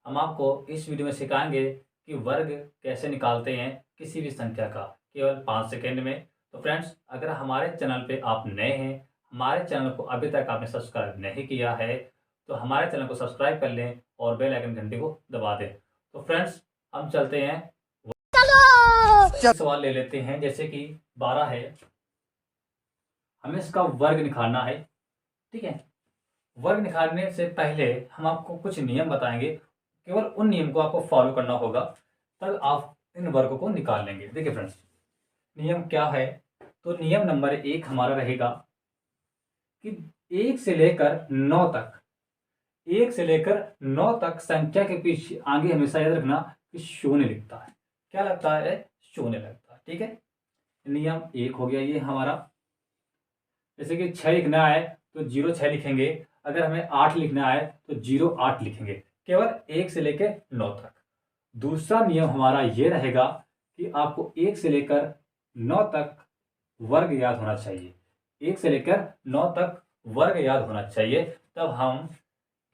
हम आपको इस वीडियो में सिखाएंगे कि वर्ग कैसे निकालते हैं किसी भी संख्या का केवल 5 सेकंड में। तो फ्रेंड्स, अगर हमारे चैनल पे आप नए हैं, हमारे चैनल को अभी तक आपने सब्सक्राइब नहीं किया है, तो हमारे चैनल को सब्सक्राइब कर लें और बेल आइकन घंटी को दबा दें। तो फ्रेंड्स, हम चलते हैं, सवाल ले लेते हैं। जैसे कि 12 है, हमें इसका वर्ग निकालना है। ठीक है, वर्ग निकालने से पहले हम आपको कुछ नियम बताएंगे। केवल उन नियम को आपको फॉलो करना होगा, तब आप इन वर्गों को निकाल लेंगे। देखिए फ्रेंड्स, नियम क्या है। तो नियम नंबर 1 हमारा रहेगा कि 1 से लेकर 9 तक, 1 से लेकर 9 तक संख्या के पीछे आगे हमेशा याद रखना कि शून्य लिखता है। क्या लगता है? शून्य लगता है। ठीक है, नियम 1 हो गया ये हमारा। जैसे कि 6 लिखना है तो 06 लिखेंगे, अगर हमें 8 लिखना है तो 08 लिखेंगे, केवल 1 से लेकर 9 तक। दूसरा नियम हमारा ये रहेगा कि आपको 1 से लेकर 9 तक वर्ग याद होना चाहिए। 1 से लेकर 9 तक वर्ग याद होना चाहिए, तब हम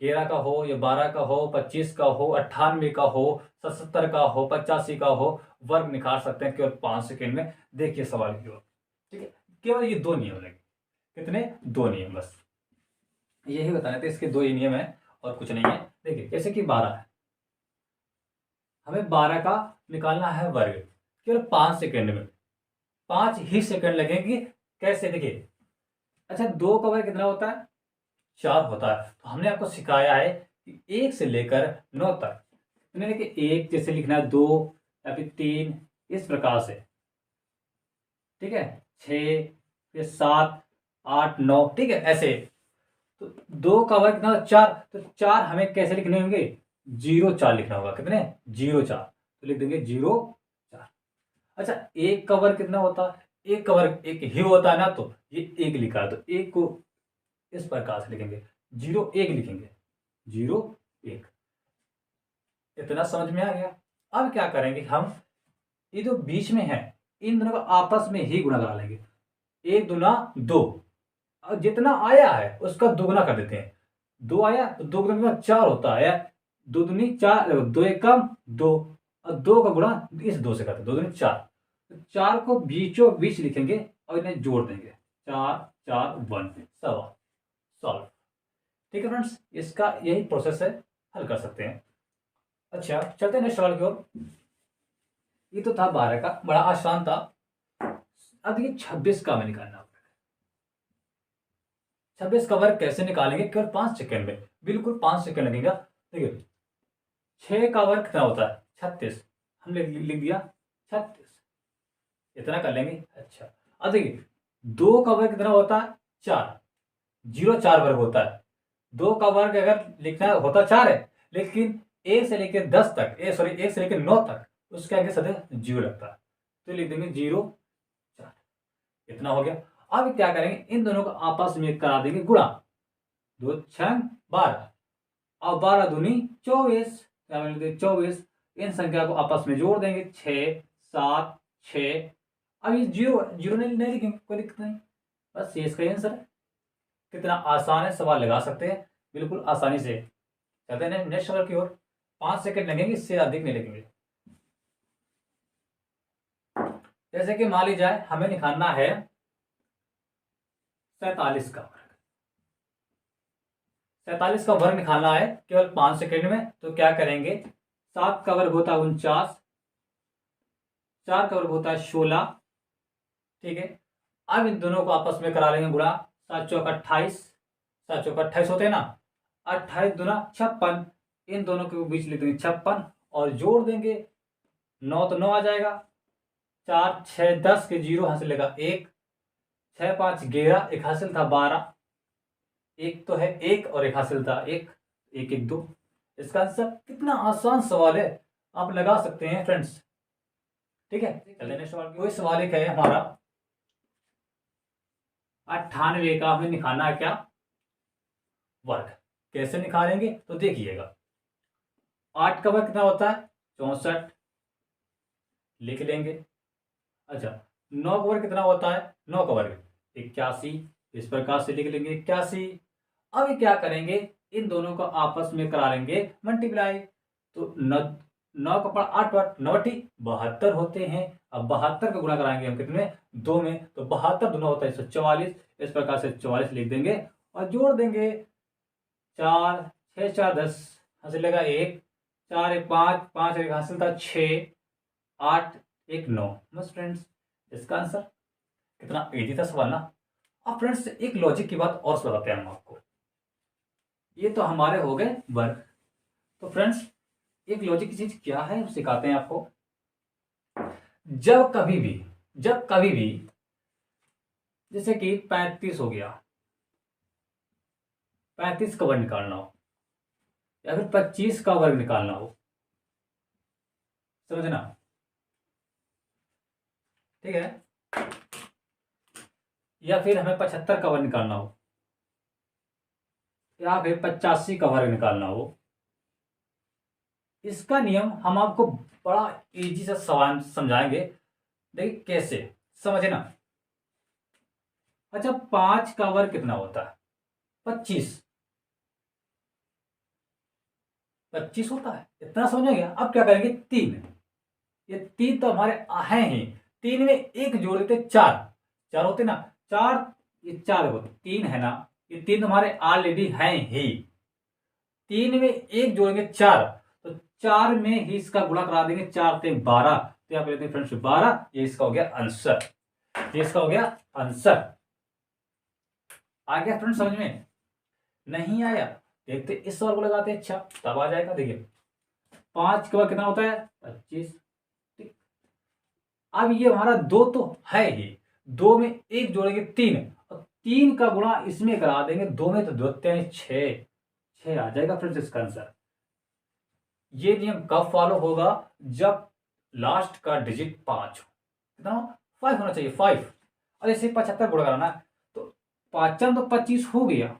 13 का हो या 12 का हो, 25 का हो, 98 का हो, 77 का हो, 85 का हो, वर्ग निकाल सकते हैं केवल 5 सेकंड में। देखिए सवाल की ओर। ठीक है, केवल ये 2 नियम लगे। कितने? 2 नियम बस, यही बताने थे। इसके 2 ही नियम है और कुछ नहीं है। देखिए, जैसे कि 12 है, हमें 12 का निकालना है वर्ग केवल 5 सेकंड में। 5 ही सेकंड लगेंगे। कैसे? देखिए, अच्छा, 2 का वर्ग कितना होता है? 4 होता है। तो हमने आपको सिखाया है कि 1 से लेकर 9 तक कितने लिखे? 1 जैसे लिखना है, 2 या फिर 3, इस प्रकार से। ठीक है, 6, फिर 7, 8, 9। ठीक है, ऐसे। तो 2 का वर्ग कितना? 4। तो 4 हमें कैसे लिखने होंगे? 04 लिखना होगा। कितने? 04। तो लिख देंगे 04। अच्छा, 1 का वर्ग कितना होता है? 1 का वर्ग 1 ही होता है ना, तो ये 1 लिखा है, तो 1 को इस प्रकार से लिखेंगे, 01 लिखेंगे, 01। इतना समझ में आ गया? अब क्या करेंगे हम, ये जो बीच में है, इन दोनों को आपस में ही गुणा करा लेंगे। 1 दूना 2, और जितना आया है उसका दुगुना कर देते हैं। 2 आया तो 2 गुना 4 होता है। 2 दूनी 4, 2 एक कम 2, और 2 का गुणा इस 2 से करते हैं, 2 दूनी 4। तो 4 को बीचों बीच लिखेंगे और इन्हें जोड़ देंगे, 4 4 1, सवा सॉल्व। ठीक है फ्रेंड्स, इसका यही प्रोसेस है, हल कर सकते हैं। अच्छा, चलते हैं नेक्स्ट सवाल की ओर। ये तो था 12 का, बड़ा आसान था। अब ये 26 का हमें निकालना होगा। 26 का वर्ग कैसे निकालेंगे? केवल 5 सेकंड में, बिल्कुल 5 सेकंड लगेगा। देखिए, 6 का वर्ग कितना होता है? 36। हमने लिख दिया 36, इतना कर लेंगे। अच्छा, अब देखिए, 2 का वर्ग कितना होता है? 4। 04 वर्ग होता है। 2 का वर्ग अगर लिखना होता 4 है, लेकिन 1 से लेकर 10 तक, 1 से लेकर 9 तक उसके आगे सदैव 0 लगता है, तो लिख देंगे 04। इतना हो गया। अब क्या करेंगे, इन दोनों को आपस में करा देंगे गुणा। 2 6 12, और 12 दूनी 24, 24। इन संख्या को आपस में जोड़ देंगे, 6 7 6। अब ये जीरो जीरो नहीं लिखेंगे, कोई दिक्कत नहीं, बस ये इसका आंसर है। कितना आसान है, सवाल लगा सकते हैं बिल्कुल आसानी से। चलते हैं नेक्स्ट सवाल की ओर। 5 सेकंड लगेंगे, इससे अधिक नहीं लगेंगे। जैसे कि मान ली जाए हमें निकालना है 47 का वर्ग। 47 का वर्ग निकालना है केवल 5 सेकंड में। तो क्या करेंगे, 7 का वर्ग होता है 49, 4 का वर्ग होता है 16। ठीक है, अब इन दोनों को आपस में करा लेंगे गुणा। 7 चौक 28, 7 चौक 28 होते हैं ना, 28 दूना 56। इन दोनों के बीच लिख देंगे 56 और जोड़ देंगे। 9 तो 9 आ जाएगा, 4 6 10 के 0 हासिल लेगा 1, 6 5 11, एक हासिल था 12, एक तो है 1 और एक हासिल था 1, 1 1 2। इसका आंसर। कितना आसान सवाल है, आप लगा सकते हैं फ्रेंड्स। ठीक है, चलिए नेक्स्ट सवाल। कोई सवाल एक है हमारा, 98 का हमें निकालना है क्या? वर्ग। कैसे निकालेंगे तो देखिएगा। 8 का वर्ग कितना होता है? 64, लिख लेंगे। अच्छा, 9 का वर्ग कितना होता है? 9 का वर्ग 81, इस प्रकार से लिख लेंगे 81। अब क्या करेंगे, इन दोनों को आपस में करा लेंगे मल्टीप्लाई। तो 9 का पावर 8 बार 9 72 होते हैं। अब 72 का गुणा कराएंगे हम कितने, 2 में, तो 72 दूना होता है 144। इस प्रकार से 44 लिख देंगे और जोड़ देंगे। 4 6 4 10 हासिल लगा 1, 4 1 5, 5 1 हासिल था 6, 8 1 9। बस फ्रेंड्स, इसका आंसर। कितना इजी था सवाल ना। अब फ्रेंड्स एक लॉजिक की बात और बताते हैं हम आपको। ये तो हमारे हो गए वर्ग। तो फ्रेंड्स एक लॉजिक की चीज क्या है सिखाते हैं आपको। जब कभी भी जैसे कि 35 हो गया, 35 का वर्ग निकालना हो या फिर 25 का वर्ग निकालना हो, समझना, ठीक है, या फिर हमें 75 का वर्ग निकालना हो या फिर 85 का वर्ग निकालना हो, इसका नियम हम आपको बड़ा इजी सा सवाल समझाएंगे। देखिए कैसे, समझे ना। अच्छा, 5 का वर्ग कितना होता है, 25, 25 होता है, इतना समझेंगे। अब क्या करेंगे, 3, ये 3 तो हमारे हैं ही, 3 में एक जोड़ देते 4, 4 होते ना, 4, ये 4 देखो 3 है ना, ये 3 हमारे ऑलरेडी हैं ही, 3 में एक जोड़ेंगे 4, तो 4 में ही इसका गुणा करा देंगे, 4 से 12, तो यहाँ पे लेते हैं फ्रेंड्स 12। ये इसका हो गया आंसर, ये इसका हो गया आंसर। आ गया फ्रेंड्स समझ में, नहीं आया देखते इस सवाल को लगाते हैं, अच्छा तब आ जाएगा। देखिए 5 के बाद कितना होता है, 25, ठीक। अब ये हमारा 2 तो है ही, 2 में एक जोड़ेंगे 3, और 3 का गुणा इसमें करा देंगे 2 में, तो 2 हैं 6, 6 आ जाएगा फ्रेंड्स इसका आंसर। ये नियम कब फॉलो होगा, जब लास्ट का डिजिट 5 हो, कितना 5 होना चाहिए, 5। और ऐसे 75 गुणा कराना है, तो 5 तो 25 हो गया,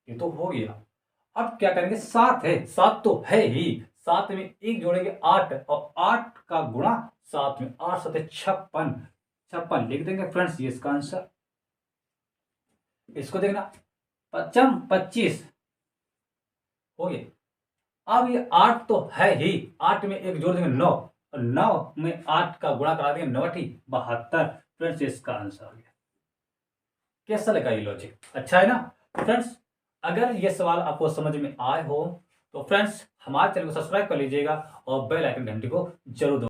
ये तो हो गया। अब क्या करेंगे, 7 है, 7 तो है ही, 7 में एक जोड़ेंगे 8, और 8 का गुणा 7 में, 8 7 56, 56 लिख देंगे फ्रेंड्स, ये इसका आंसर। इसको देखना, 55 25 हो गया। अब ये 8 तो है ही, 8 में एक जोड़ देंगे 9, और 9 में 8 का गुणा करा देंगे 9 72। फ्रेंड्स इसका आंसर आ गया। कैसा लगा ये लॉजिक, अच्छा है ना। फ्रेंड्स अगर ये सवाल आपको समझ में आए हो तो फ्रेंड्स हमारे चैनल को सब्सक्राइब कर लीजिएगा और बेल आइकन घंटी को जरूर दबाइएगा।